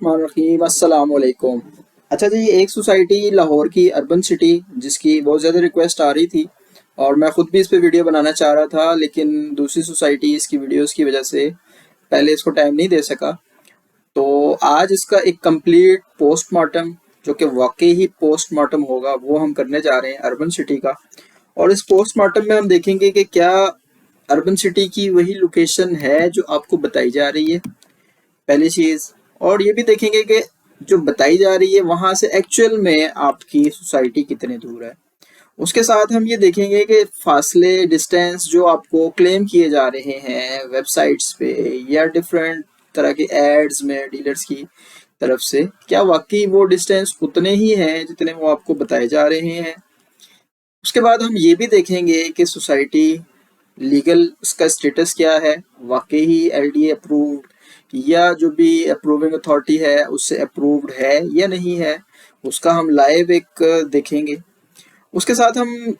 बिस्मिल्लाहिर्रहमानिर्रहीम, अस्सलाम वालेकुम। अच्छा जी, एक सोसाइटी लाहौर की अर्बन सिटी जिसकी बहुत ज़्यादा रिक्वेस्ट आ रही थी और मैं ख़ुद भी इस पे वीडियो बनाना चाह रहा था, लेकिन दूसरी सोसाइटी इसकी वीडियोस की वजह से पहले इसको टाइम नहीं दे सका। तो आज इसका एक कंप्लीट पोस्टमार्टम, जो कि वाकई ही पोस्टमार्टम होगा, वो हम करने जा रहे हैं अर्बन सिटी का। और इस पोस्टमार्टम में हम देखेंगे कि क्या अर्बन सिटी की वही लोकेशन है जो आपको बताई जा रही है, पहली चीज। और ये भी देखेंगे कि जो बताई जा रही है वहां से एक्चुअल में आपकी सोसाइटी कितने दूर है। उसके साथ हम ये देखेंगे कि फासले, डिस्टेंस जो आपको क्लेम किए जा रहे हैं वेबसाइट्स पे या डिफरेंट तरह के एड्स में डीलर्स की तरफ से, क्या वाकई वो डिस्टेंस उतने ही हैं जितने वो आपको बताए जा रहे हैं। उसके बाद हम ये भी देखेंगे कि सोसाइटी लीगल उसका स्टेटस क्या है, वाकई ही एलडीए अप्रूव्ड या जो भी अप्रूविंग अथॉरिटी है उससे अप्रूव्ड है या नहीं है, उसका हम लाइव एक देखेंगे। उसके साथ हम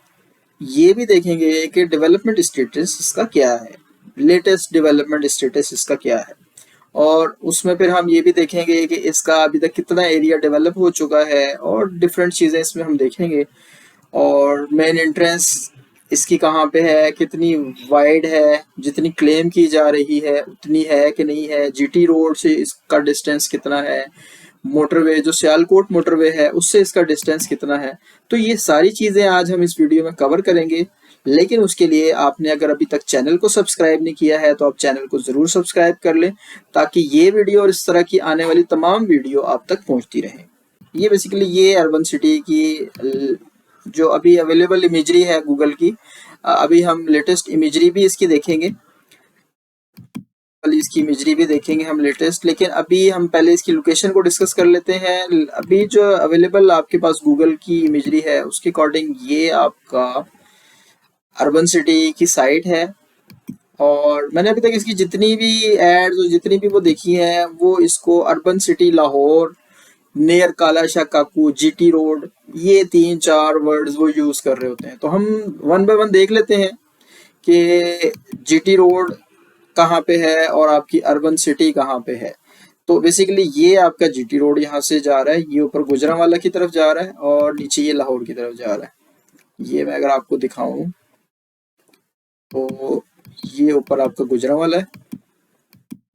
ये भी देखेंगे कि डेवलपमेंट स्टेटस इसका क्या है, लेटेस्ट डेवलपमेंट स्टेटस इसका क्या है। और उसमें फिर हम ये भी देखेंगे कि इसका अभी तक कितना एरिया डेवलप हो चुका है और डिफरेंट चीज़ें इसमें हम देखेंगे। और मेन एंट्रेंस इसकी कहाँ पे है, कितनी वाइड है, जितनी क्लेम की जा रही है उतनी है कि नहीं है, जीटी रोड से इसका डिस्टेंस कितना है, मोटरवे जो सियालकोट मोटरवे है उससे इसका डिस्टेंस कितना है। तो ये सारी चीज़ें आज हम इस वीडियो में कवर करेंगे। लेकिन उसके लिए आपने अगर अभी तक चैनल को सब्सक्राइब नहीं किया है तो आप चैनल को ज़रूर सब्सक्राइब कर लें, ताकि ये वीडियो और इस तरह की आने वाली तमाम वीडियो आप तक पहुंचती रहें। ये बेसिकली ये अर्बन सिटी की जो अभी अवेलेबल इमेजरी है गूगल की, अभी हम लेटेस्ट इमेजरी भी इसकी देखेंगे, इसकी इमेजरी भी देखेंगे हम लेटेस्ट। लेकिन अभी हम पहले इसकी लोकेशन को डिस्कस कर लेते हैं। अभी जो अवेलेबल आपके पास गूगल की इमेजरी है उसके अकॉर्डिंग ये आपका अर्बन सिटी की साइट है। और मैंने अभी तक इसकी जितनी भी एड्स और जितनी भी वो देखी हैं वो इसको अर्बन सिटी लाहौर नियर काला शाह काकू, जीटी रोड, ये 3-4 वर्ड्स वो यूज कर रहे होते हैं। तो हम वन बाय वन देख लेते हैं कि जीटी रोड कहाँ पे है और आपकी अर्बन सिटी कहाँ पे है। तो बेसिकली ये आपका जीटी रोड यहाँ से जा रहा है, ये ऊपर गुजरांवाला की तरफ जा रहा है और नीचे ये लाहौर की तरफ जा रहा है। ये मैं अगर आपको दिखाऊं तो ये ऊपर आपका गुजरांवाला है,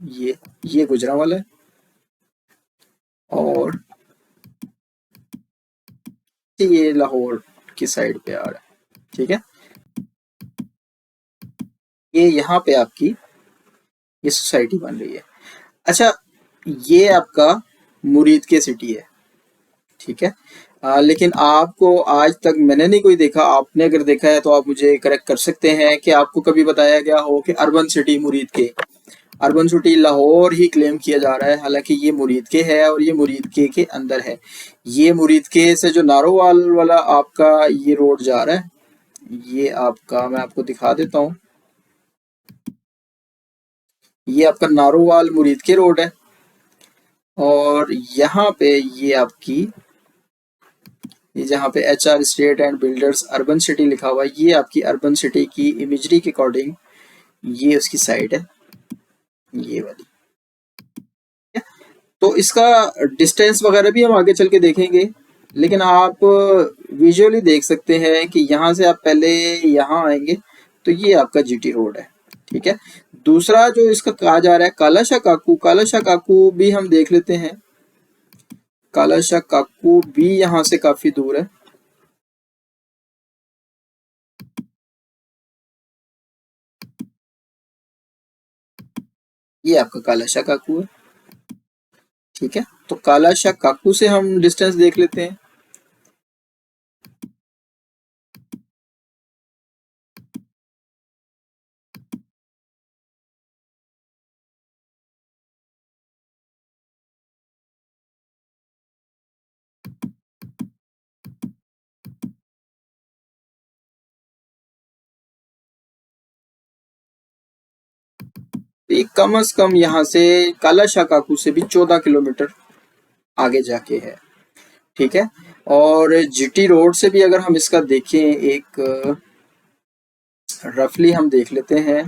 ये गुजरांवाला है और ये लाहौर की साइड पे आ रहा है। ठीक है, ये यहाँ पे आपकी ये सोसाइटी बन रही है। अच्छा, ये आपका मुरीद के सिटी है। ठीक है, लेकिन आपको आज तक मैंने नहीं कोई देखा, आपने अगर देखा है तो आप मुझे करेक्ट कर सकते हैं कि आपको कभी बताया गया हो कि अर्बन सिटी मुरीद के, अर्बन सिटी लाहौर ही क्लेम किया जा रहा है, हालांकि ये मुरीद के है और ये मुरीद के अंदर है। ये मुरीद के से जो नारोवाल वाला आपका ये रोड जा रहा है, ये आपका मैं आपको दिखा देता हूँ, ये आपका नारोवाल मुरीद के रोड है। और यहाँ पे ये आपकी, ये जहाँ पे HR state and builders urban city लिखा हुआ है, ये आपकी अर्बन सिटी की इमेजरी के अकॉर्डिंग ये उसकी साइड है, ये वाली। तो इसका डिस्टेंस वगैरह भी हम आगे चल के देखेंगे, लेकिन आप विजुअली देख सकते हैं कि यहाँ से आप पहले यहाँ आएंगे तो ये आपका जीटी रोड है। ठीक है, दूसरा जो इसका कहा जा रहा है काला शाह काकू, काला शाह काकू भी हम देख लेते हैं। काला शाह काकू भी यहाँ से काफी दूर है। ये आपका काला शाह काकू है। ठीक है, तो काला शाह काकू से हम डिस्टेंस देख लेते हैं। ये कम से कम यहाँ से काला शाह काकू से भी 14 किलोमीटर आगे जाके है। ठीक है, और जीटी रोड से भी अगर हम इसका देखें, एक रफली हम देख लेते हैं,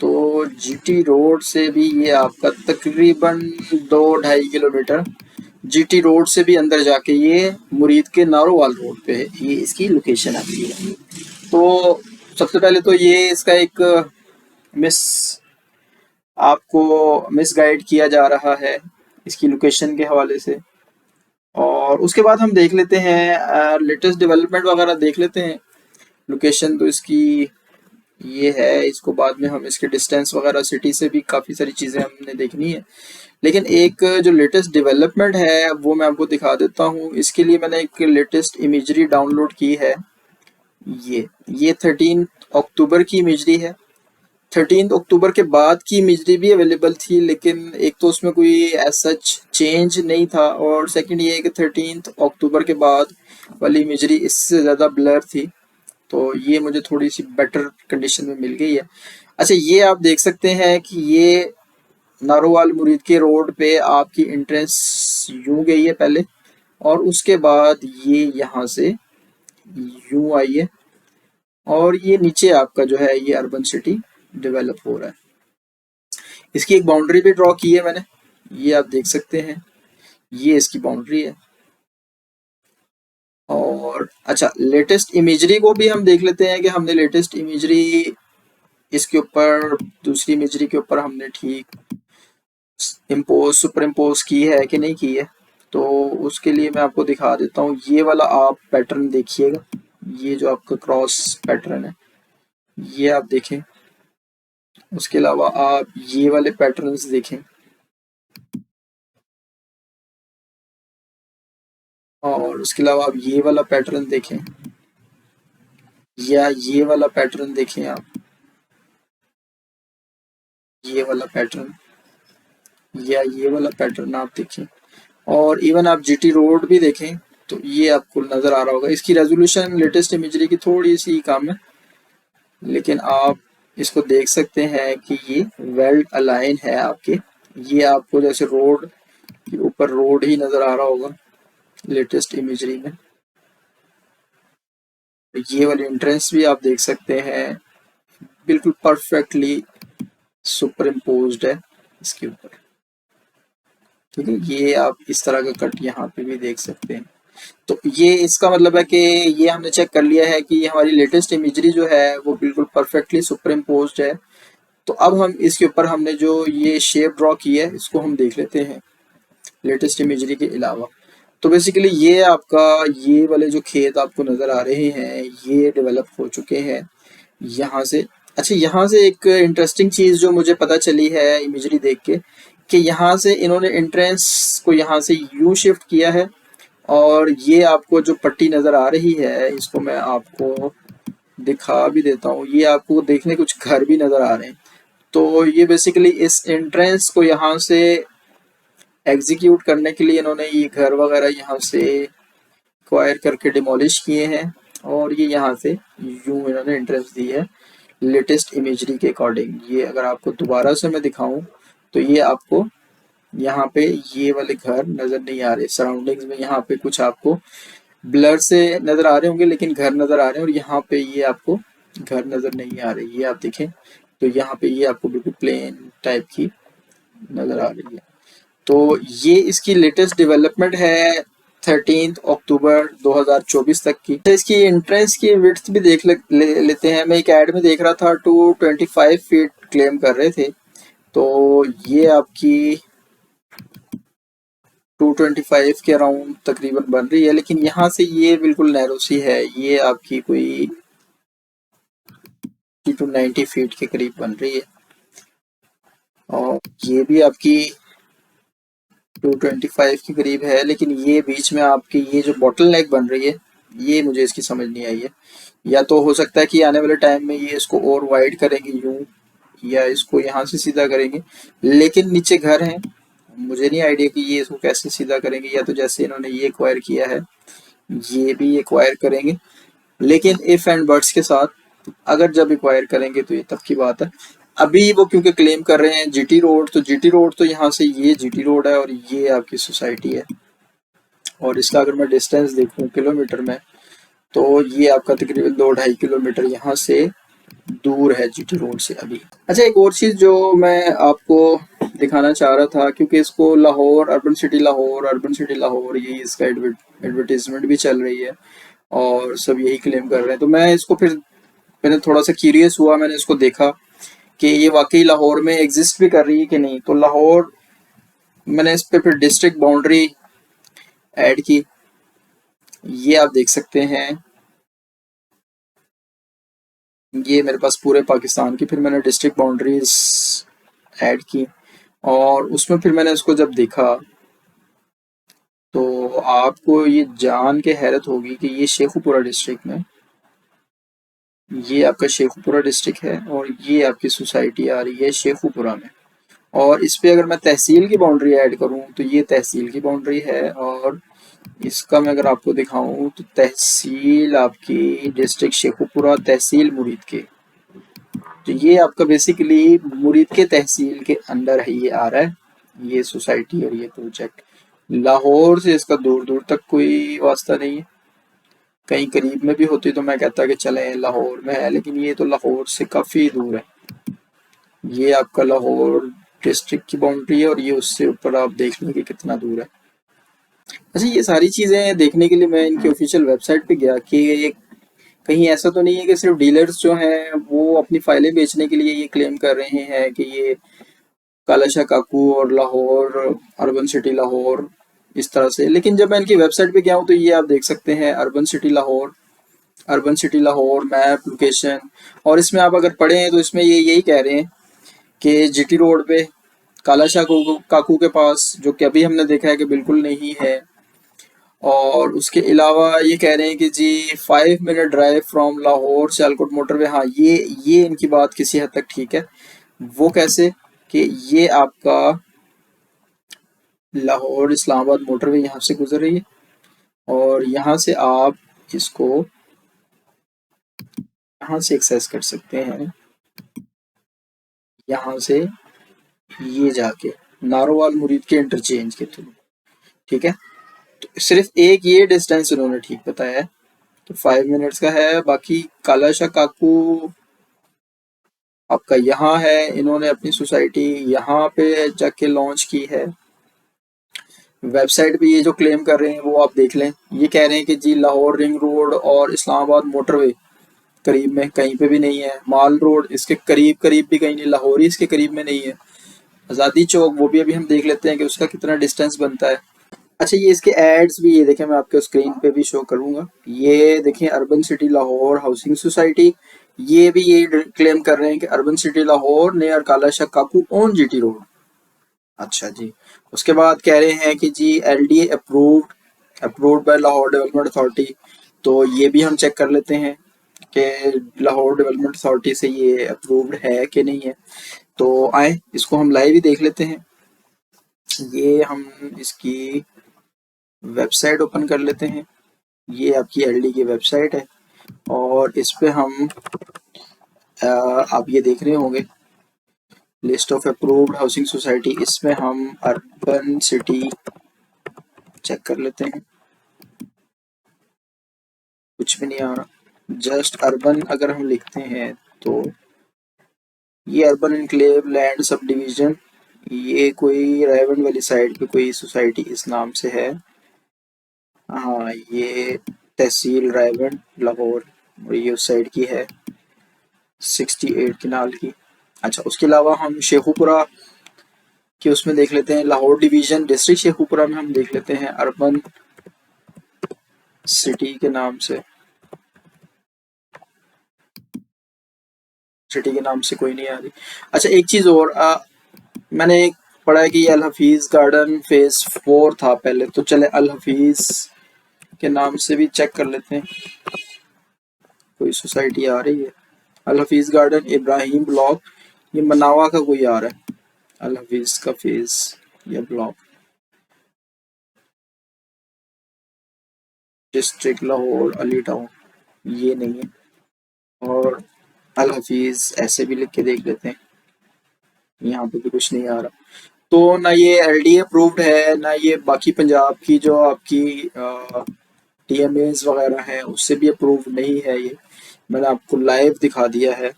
तो जीटी रोड से भी ये आपका तकरीबन 2-2.5 किलोमीटर, जीटी रोड से भी अंदर जाके ये मुरीद के नारोवाल रोड पे है, ये इसकी लोकेशन आती है। तो सबसे पहले तो ये इसका एक मिस आपको मिस गाइड किया जा रहा है इसकी लोकेशन के हवाले से। और उसके बाद हम देख लेते हैं लेटेस्ट डेवलपमेंट वगैरह देख लेते हैं। लोकेशन तो इसकी ये है, इसको बाद में हम इसके डिस्टेंस वगैरह सिटी से भी काफ़ी सारी चीज़ें हमने देखनी है। लेकिन एक जो लेटेस्ट डेवलपमेंट है वो मैं आपको दिखा देता हूँ। इसके लिए मैंने एक लेटेस्ट इमेजरी डाउनलोड की है। ये 13 अक्टूबर की इमेजरी है। 13 अक्टूबर के बाद की इमेजरी भी अवेलेबल थी, लेकिन एक तो उसमें कोई एज सच चेंज नहीं था, और सेकंड ये है कि 13 अक्टूबर के बाद वाली इमेजरी इससे ज़्यादा ब्लर थी। तो ये मुझे थोड़ी सी बेटर कंडीशन में मिल गई है। अच्छा, ये आप देख सकते हैं कि ये नारोवाल मुरीद के रोड पे आपकी एंट्रेंस यूं गई है पहले, और उसके बाद ये यहाँ से यूं आई है, और ये नीचे आपका जो है ये अर्बन सिटी डेवलप हो रहा है। इसकी एक बाउंड्री भी ड्रॉ की है मैंने, ये आप देख सकते हैं, ये इसकी बाउंड्री है। और अच्छा, लेटेस्ट इमेजरी को भी हम देख लेते हैं कि हमने लेटेस्ट इमेजरी इसके ऊपर दूसरी इमेजरी के ऊपर हमने ठीक सुपर इम्पोज की है कि नहीं की है। तो उसके लिए मैं आपको दिखा देता हूँ। ये वाला आप पैटर्न देखिएगा, ये जो आपका क्रॉस पैटर्न है ये आप देखें। उसके अलावा आप ये वाले पैटर्न्स देखें, और उसके अलावा आप ये वाला पैटर्न देखें, या ये वाला पैटर्न देखें आप, ये वाला पैटर्न, या ये वाला पैटर्न आप देखें। और इवन आप जीटी रोड भी देखें तो ये आपको नज़र आ रहा होगा। इसकी रेजोल्यूशन लेटेस्ट इमेजरी की थोड़ी सी कम है, लेकिन आप इसको देख सकते हैं कि ये वेल अलाइन है आपके। ये आपको जैसे रोड के ऊपर रोड ही नज़र आ रहा होगा लेटेस्ट इमेजरी में। ये वाली एंट्रेंस भी आप देख सकते हैं, बिल्कुल परफेक्टली सुपर इम्पोज्ड है इसके ऊपर। ठीक है, ये आप इस तरह का कट यहाँ पे भी देख सकते हैं। तो ये इसका मतलब है कि ये हमने चेक कर लिया है कि हमारी लेटेस्ट इमेजरी जो है वो बिल्कुल परफेक्टली सुपर इम्पोज्ड है। तो अब हम इसके ऊपर हमने जो ये शेप ड्रॉ की है इसको हम देख लेते हैं लेटेस्ट इमेजरी के अलावा। तो बेसिकली ये आपका ये वाले जो खेत आपको नज़र आ रहे हैं ये डेवलप हो चुके हैं यहाँ से। अच्छा, यहाँ से एक इंटरेस्टिंग चीज़ जो मुझे पता चली है इमेजरी देख के, कि यहाँ से इन्होंने एंट्रेंस को यहाँ से यू शिफ्ट किया है, और ये आपको जो पट्टी नज़र आ रही है इसको मैं आपको दिखा भी देता हूँ। ये आपको देखने कुछ घर भी नज़र आ रहे हैं। तो ये बेसिकली इस एंट्रेंस को यहाँ से एग्जीक्यूट करने के लिए इन्होंने ये घर वगैरह यहाँ से एक्वायर करके डिमोलिश किए हैं, और ये यहाँ से यूं इन्होंने एंट्रेंस दी है लेटेस्ट इमेजरी के अकॉर्डिंग। ये अगर आपको दोबारा से मैं दिखाऊं तो ये आपको यहाँ पे ये वाले घर नज़र नहीं आ रहे सराउंडिंग्स में, यहाँ पे कुछ आपको ब्लर से नज़र आ रहे होंगे लेकिन घर नज़र आ रहे हैं, और यहाँ पे ये आपको घर नज़र नहीं आ रहे। ये आप देखें तो यहाँ पे ये आपको बिल्कुल प्लेन टाइप की नज़र आ रही है। तो ये इसकी लेटेस्ट डेवलपमेंट है 13 अक्टूबर 2024 तक की। तो इसकी एंट्रेंस की विड्थ भी देख लेते हैं। मैं एक ऐड में देख रहा था 225 फीट क्लेम कर रहे थे, तो ये आपकी 225 के अराउंड तकरीबन बन रही है, लेकिन यहाँ से ये बिल्कुल नैरो सी है। ये आपकी कोई 290 फीट के करीब बन रही है, और ये भी आपकी 225 के करीब है। लेकिन ये बीच में आपकी ये जो बॉटल नेक बन रही है ये मुझे इसकी समझ नहीं आई है। या तो हो सकता है कि आने वाले टाइम में ये इसको और वाइड करेंगे यूं, या इसको यहाँ से सीधा करेंगे, लेकिन नीचे घर हैं, मुझे नहीं आइडिया कि ये इसको कैसे सीधा करेंगे। या तो जैसे इन्होंने ये एक्वायर किया है ये भी एक्वायर करेंगे, लेकिन इफ एंड बट्स के साथ। अगर जब एक्वायर करेंगे तो ये तब की बात है। अभी वो क्योंकि क्लेम कर रहे हैं जीटी रोड, तो जीटी रोड तो यहाँ से ये जीटी रोड है और ये आपकी सोसाइटी है। और इसका अगर मैं डिस्टेंस देखूं किलोमीटर में, तो ये आपका तकरीबन 2-2.5 किलोमीटर यहाँ से दूर है जीटी रोड से अभी। अच्छा, एक और चीज़ जो मैं आपको दिखाना चाह रहा था, क्योंकि इसको लाहौर अर्बन सिटी लाहौर ये इसका एडवर्टीजमेंट भी चल रही है और सब यही क्लेम कर रहे हैं, तो मैं इसको फिर मैंने थोड़ा सा क्यूरियस हुआ, मैंने इसको देखा कि ये वाकई लाहौर में एग्जिस्ट भी कर रही है कि नहीं। तो लाहौर, मैंने इस पे फिर डिस्ट्रिक्ट बाउंड्री ऐड की, ये आप देख सकते हैं, ये मेरे पास पूरे पाकिस्तान की फिर मैंने डिस्ट्रिक्ट बाउंड्रीज ऐड की, और उसमें फिर मैंने इसको जब देखा तो आपको ये जान के हैरत होगी कि ये शेखुपुरा डिस्ट्रिक्ट में, ये आपका शेखुपुरा डिस्ट्रिक्ट है और ये आपकी सोसाइटी आ रही है शेखुपुरा में। और इस पे अगर मैं तहसील की बाउंड्री ऐड करूं तो ये तहसील की बाउंड्री है, और इसका मैं अगर आपको दिखाऊं तो तहसील आपकी डिस्ट्रिक्ट शेखुपुरा, तहसील मुरीद के, तो ये आपका बेसिकली मुरीद के तहसील के अंदर है, ये आ रहा है ये सोसाइटी और ये प्रोजेक्ट। लाहौर से इसका दूर दूर तक कोई वास्ता नहीं है, कहीं करीब में भी होती तो मैं कहता कि चलें लाहौर में है, लेकिन ये तो लाहौर से काफ़ी दूर है। ये आपका लाहौर डिस्ट्रिक्ट की बाउंड्री है और ये उससे ऊपर आप देख लें कि कितना दूर है। अच्छा, ये सारी चीज़ें देखने के लिए मैं इनकी ऑफिशियल वेबसाइट पे गया कि ये कहीं ऐसा तो नहीं है कि सिर्फ डीलर्स जो हैं वो अपनी फाइलें बेचने के लिए ये क्लेम कर रहे हैं कि ये कालाशाह काकू और लाहौर अर्बन सिटी लाहौर इस तरह से। लेकिन जब मैं इनकी वेबसाइट पे गया हूँ तो ये आप देख सकते हैं urban City Lahore map location, और इसमें आप अगर पढ़े हैं तो इसमें ये यही कह रहे हैं कि जीटी रोड पे कालाशाह काकू के पास, जो कि अभी हमने देखा है कि बिल्कुल नहीं है। और उसके अलावा ये कह रहे हैं कि जी 5 minute drive from Lahore Sialkot motorway. हाँ, ये इनकी बात किसी हद तक ठीक है। वो कैसे कि ये आपका लाहौर इस्लामाबाद मोटरवे यहाँ से गुजर रही है, और यहाँ से आप इसको यहाँ से एक्सेस कर सकते हैं, यहाँ से ये जाके नारोवाल मुरीद के इंटरचेंज के थ्रू। ठीक है, तो सिर्फ एक ये डिस्टेंस उन्होंने ठीक बताया है, तो 5 मिनट्स का है। बाकी कालाशाह काकू आपका यहाँ है, इन्होंने अपनी सोसाइटी यहाँ पे जाके लॉन्च की है। वेबसाइट पे ये जो क्लेम कर रहे हैं वो आप देख लें, ये कह रहे हैं कि जी लाहौर रिंग रोड और इस्लामाबाद मोटरवे करीब में कहीं पे भी नहीं है, माल रोड इसके करीब करीब भी कहीं नहीं, लाहौर ही इसके करीब में नहीं है, आज़ादी चौक वो भी अभी हम देख लेते हैं कि उसका कितना डिस्टेंस बनता है। अच्छा, ये इसके एड्स भी ये देखें, मैं आपके स्क्रीन पे भी शो करूंगा, ये देखें Urban City Lahore housing society, ये भी यही क्लेम कर रहे हैं कि Urban City Lahore near Kala Shah Kaku on GT Road. अच्छा जी, उसके बाद कह रहे हैं कि जी LDA approved by Lahore Development Authority, तो ये भी हम चेक कर लेते हैं कि लाहौर डेवलपमेंट अथॉरिटी से ये अप्रूव्ड है कि नहीं है। तो आए इसको हम लाइव ही देख लेते हैं, ये हम इसकी वेबसाइट ओपन कर लेते हैं, ये आपकी एलडी की वेबसाइट है, और इस पे हम आप ये देख रहे होंगे list of approved housing society, इसमें हम अर्बन सिटी चेक कर लेते हैं, कुछ भी नहीं आ रहा। जस्ट अर्बन अगर हम लिखते हैं तो ये urban enclave land sub division, ये कोई रायवन वाली साइड पे कोई सोसाइटी इस नाम से है। हाँ, ये तहसील रायवन लाहौर और ये उस साइड की है 68 किनाल की। अच्छा, उसके अलावा हम शेखुपुरा कि उसमें देख लेते हैं, लाहौर डिवीजन डिस्ट्रिक्ट शेखुपुरा में हम देख लेते हैं अर्बन सिटी के नाम से, सिटी के नाम से कोई नहीं आ रही। अच्छा, एक चीज़ और, मैंने पढ़ा है कि ये अल हफीज़ गार्डन फेज 4 था पहले, तो चले अल हफीज़ के नाम से भी चेक कर लेते हैं कोई सोसाइटी आ रही है। अल हफीज़ गार्डन इब्राहिम ब्लॉक, ये मनावा का कोई आ रहा है, अल हफीज़ का फेज या block, district Lahore Ali town, ये नहीं है। और अल हफीज़ ऐसे भी लिख के देख लेते हैं, यहाँ पे भी कुछ नहीं आ रहा। तो ना ये एलडी अप्रूव्ड है, ना ये बाकी पंजाब की जो आपकी टीएमएस वगैरह हैं उससे भी अप्रूव्ड नहीं है। ये मैंने आपको लाइव दिखा दिया है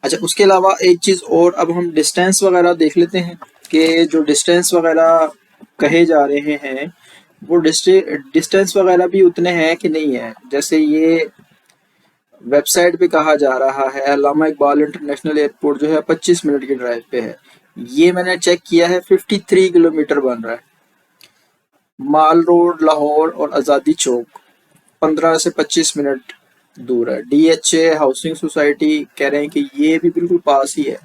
अच्छा, उसके अलावा एक चीज़ और, अब हम डिस्टेंस वगैरह देख लेते हैं कि जो डिस्टेंस वगैरह कहे जा रहे हैं वो डिस्टेंस वगैरह भी उतने हैं कि नहीं है। जैसे ये वेबसाइट पे कहा जा रहा है अल्लामा इकबाल इंटरनेशनल एयरपोर्ट जो है 25 मिनट की ड्राइव पे है। ये मैंने चेक किया है 53 किलोमीटर बन रहा है। माल रोड लाहौर और आज़ादी चौक 15 से 25 मिनट दूर है। डीएचए हाउसिंग सोसाइटी कह रहे हैं कि ये भी बिल्कुल पास ही है।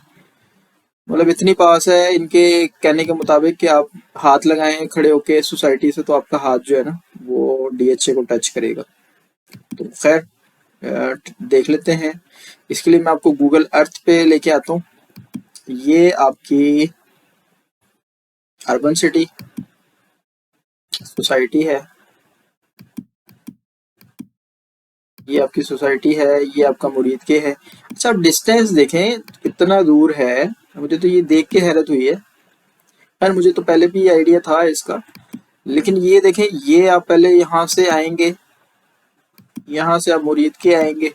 मतलब इतनी पास है इनके कहने के मुताबिक कि आप हाथ लगाएं खड़े होके सोसाइटी से तो आपका हाथ जो है ना वो डीएचए को टच करेगा। तो खैर देख लेते हैं। इसके लिए मैं आपको गूगल अर्थ पे लेके आता हूँ। ये आपकी अर्बन सिटी सोसाइटी है, ये आपकी सोसाइटी है, ये आपका मुरीद के है। अच्छा, आप डिस्टेंस देखें कितना दूर है, मुझे तो ये देख के हैरत हुई है। खैर मुझे तो पहले भी आइडिया था इसका, लेकिन ये देखें, ये आप पहले यहाँ से आएंगे, यहाँ से आप मुरीद के आएंगे,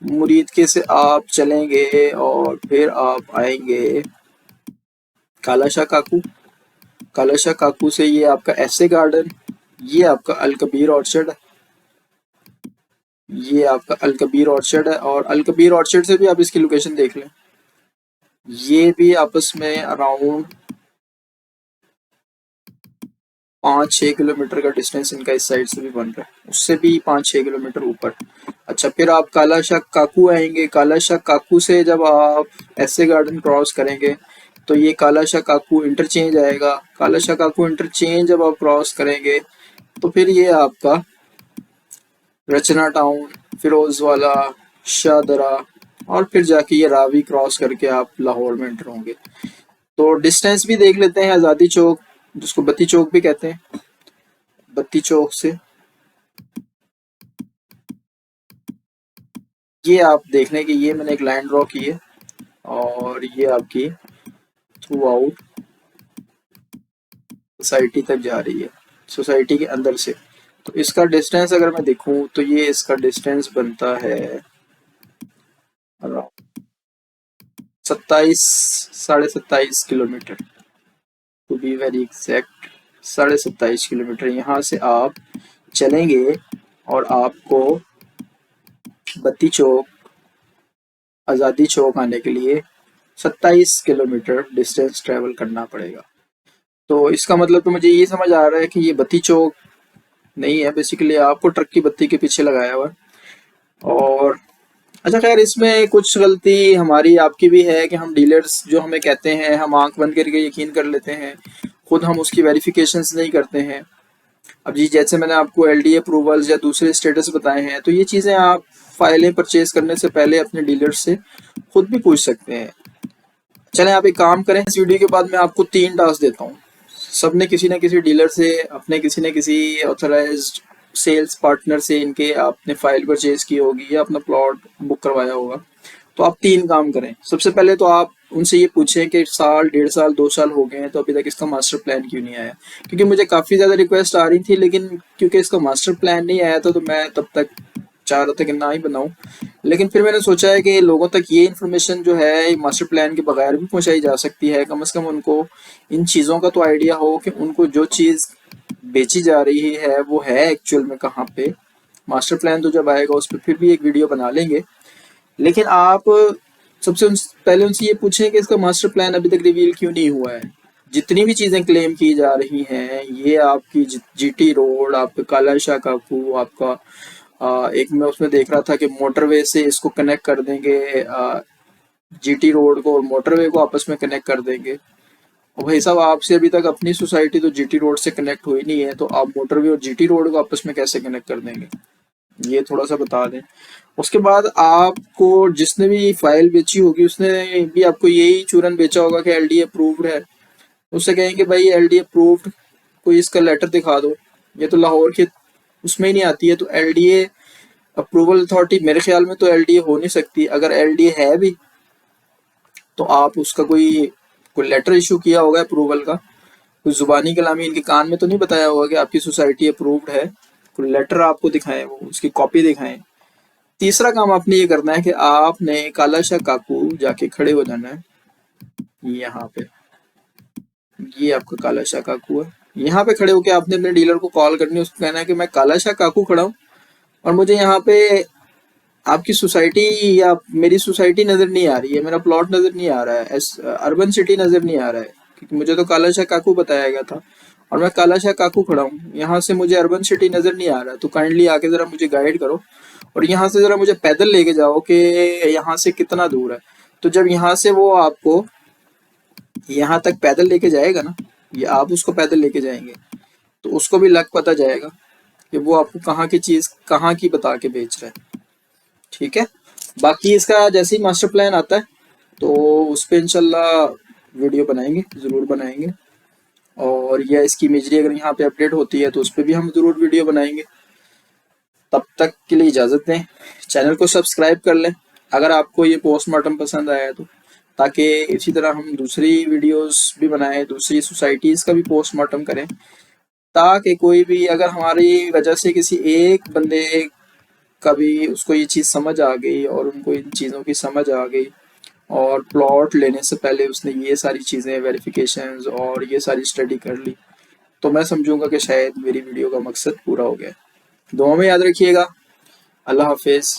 मुरीद के से आप चलेंगे और फिर आप आएंगे कालाशाह काकू, कालाशाह काकू से ये आपका ऐसे गार्डन, ये आपका अल कबीर ऑर्चर्ड है, ये आपका अल कबीर ऑर्चर्ड है। और अल कबीर ऑर्चर्ड से भी आप इसकी लोकेशन देख लें, ये भी आपस में अराउंड 5-6 किलोमीटर का डिस्टेंस इनका इस साइड से भी बन रहा है, उससे भी 5-6 किलोमीटर ऊपर। अच्छा, फिर आप कालाशाह काकू आएंगे, कालाशाह काकू से जब आप ऐसे गार्डन क्रॉस करेंगे तो ये कालाशाह काकू इंटरचेंज आएगा। कालाशाह काकू इंटरचेंज जब आप क्रॉस करेंगे तो फिर ये आपका रचना टाउन, फिरोजवाला, शाहदरा, और फिर जाके ये रावी क्रॉस करके आप लाहौर में एंटर होंगे। तो डिस्टेंस भी देख लेते हैं। आज़ादी चौक, जिसको बत्ती चौक भी कहते हैं, बत्ती चौक से ये आप देख लें कि ये मैंने एक लाइन ड्रॉ की है और ये आपकी थ्रू आउट सोसाइटी तक जा रही है, सोसाइटी के अंदर से। तो इसका डिस्टेंस अगर मैं देखूं तो ये इसका डिस्टेंस बनता है around 27-27.5 kilometre, to be very exact 27.5 kilometre. यहाँ से आप चलेंगे और आपको बत्ती चौक, आज़ादी चौक आने के लिए 27 किलोमीटर डिस्टेंस ट्रेवल करना पड़ेगा। तो इसका मतलब तो मुझे ये समझ आ रहा है कि ये बत्ती चौक नहीं है, बेसिकली आपको ट्रक की बत्ती के पीछे लगाया हुआ है। और अच्छा, खैर इसमें कुछ गलती हमारी आपकी भी है कि हम डीलर्स जो हमें कहते हैं हम आंख बंद करके यकीन कर लेते हैं, खुद हम उसकी वेरिफिकेशंस नहीं करते हैं। अब जी जैसे मैंने आपको एलडीए अप्रूवल्स या दूसरे स्टेटस बताए हैं, तो ये चीज़ें आप फाइलें परचेज करने से पहले अपने डीलर से खुद भी पूछ सकते हैं। चलें, आप एक काम करें, इस वीडियो के बाद मैं आपको 3 टास्क देता हूँ। सबने किसी न किसी डीलर से, अपने किसी न किसी ऑथराइज्ड सेल्स पार्टनर से इनके आपने फाइल परचेज की होगी या अपना प्लॉट बुक करवाया होगा। तो आप 3 काम करें। सबसे पहले तो आप उनसे ये पूछें कि साल, 1.5 साल, 2 साल हो गए हैं तो अभी तक इसका मास्टर प्लान क्यों नहीं आया। क्योंकि मुझे काफ़ी ज़्यादा रिक्वेस्ट आ रही थी, लेकिन क्योंकि इसका मास्टर प्लान नहीं आया था तो मैं तब तक चाह रहा था कि ना ही बनाऊं। लेकिन फिर मैंने सोचा है कि लोगों तक ये इन्फॉर्मेशन जो है मास्टर प्लान के बगैर भी पहुंचाई जा सकती है। कम से कम उनको इन चीज़ों का तो आइडिया हो कि उनको जो चीज़ बेची जा रही है वो है एक्चुअल में कहाँ पे। मास्टर प्लान तो जब आएगा उस पर फिर भी एक वीडियो बना लेंगे, लेकिन आप सबसे पहले उनसे ये पूछें कि इसका मास्टर प्लान अभी तक रिवील क्यों नहीं हुआ है। जितनी भी चीज़ें क्लेम की जा रही हैं, ये आपकी जीटी रोड, आपका कालाशाह काकू, आपका एक मैं उसमें देख रहा था कि मोटरवे से इसको कनेक्ट कर देंगे, जीटी रोड को और मोटरवे को आपस में कनेक्ट कर देंगे। और भाई साहब, आपसे अभी तक अपनी सोसाइटी तो जीटी रोड से कनेक्ट हुई नहीं है, तो आप मोटरवे और जीटी रोड को आपस में कैसे कनेक्ट कर देंगे, ये थोड़ा सा बता दें। उसके बाद आपको जिसने भी फाइल बेची होगी उसने भी आपको यही चूरन बेचा होगा कि एलडी अप्रूव्ड है। उससे कहेंगे भाई एलडी अप्रूव्ड, कोई इसका लेटर दिखा दो। ये तो लाहौर के उसमें ही नहीं आती है, तो एलडीए अप्रूवल अथॉरिटी मेरे ख्याल में तो एलडीए हो नहीं सकती। अगर एलडीए है भी तो आप उसका कोई कोई लेटर इशू किया होगा अप्रूवल का, कोई जुबानी कलामी इनके कान में तो नहीं बताया होगा कि आपकी सोसाइटी अप्रूव्ड है। कोई लेटर आपको दिखाएं, वो उसकी कॉपी दिखाएं। तीसरा काम आपने ये करना है कि आपने काला शाह काकू जाके खड़े हो जाना है यहाँ पे। ये आपका काला शाह काकू है। यहाँ पे खड़े होके आपने अपने डीलर को कॉल करनी है, उसको कहना है कि मैं काला शाह काकू खड़ा हूँ और मुझे यहाँ पे आपकी सोसाइटी या मेरी सोसाइटी नजर नहीं आ रही है, मेरा प्लॉट नजर नहीं आ रहा है, अर्बन सिटी नजर नहीं आ रहा है, क्योंकि मुझे तो काला शाह काकू बताया गया था और मैं काला शाह काकू खड़ा हूँ, यहाँ से मुझे अर्बन सिटी नजर नहीं आ रहा है। तो काइंडली आके जरा मुझे गाइड करो और यहाँ से जरा मुझे पैदल लेके जाओ कि यहाँ से कितना दूर है। तो जब यहाँ से वो आपको यहाँ तक पैदल लेके जाएगा ना, ये आप उसको पैदल लेके जाएंगे, तो उसको भी लग पता जाएगा कि वो आपको कहाँ की चीज कहाँ की बता के बेच रहा है। ठीक है, बाकी इसका जैसे ही मास्टर प्लान आता है तो उस पर इंशाल्लाह वीडियो बनाएंगे, ज़रूर बनाएंगे। और या इसकी इमेजरी अगर यहाँ पे अपडेट होती है तो उस पर भी हम ज़रूर वीडियो बनाएंगे। तब तक के लिए इजाज़त दें, चैनल को सब्सक्राइब कर लें अगर आपको ये पोस्टमार्टम पसंद आया तो, ताकि इसी तरह हम दूसरी वीडियोस भी बनाएं, दूसरी सोसाइटीज़ का भी पोस्टमार्टम करें, ताकि कोई भी अगर हमारी वजह से किसी एक बंदे कभी उसको ये चीज़ समझ आ गई और उनको इन चीज़ों की समझ आ गई और प्लॉट लेने से पहले उसने ये सारी चीज़ें वेरिफिकेशंस और ये सारी स्टडी कर ली, तो मैं समझूंगा कि शायद मेरी वीडियो का मकसद पूरा हो गया। दुआ में याद रखिएगा। अल्लाह हाफिज़।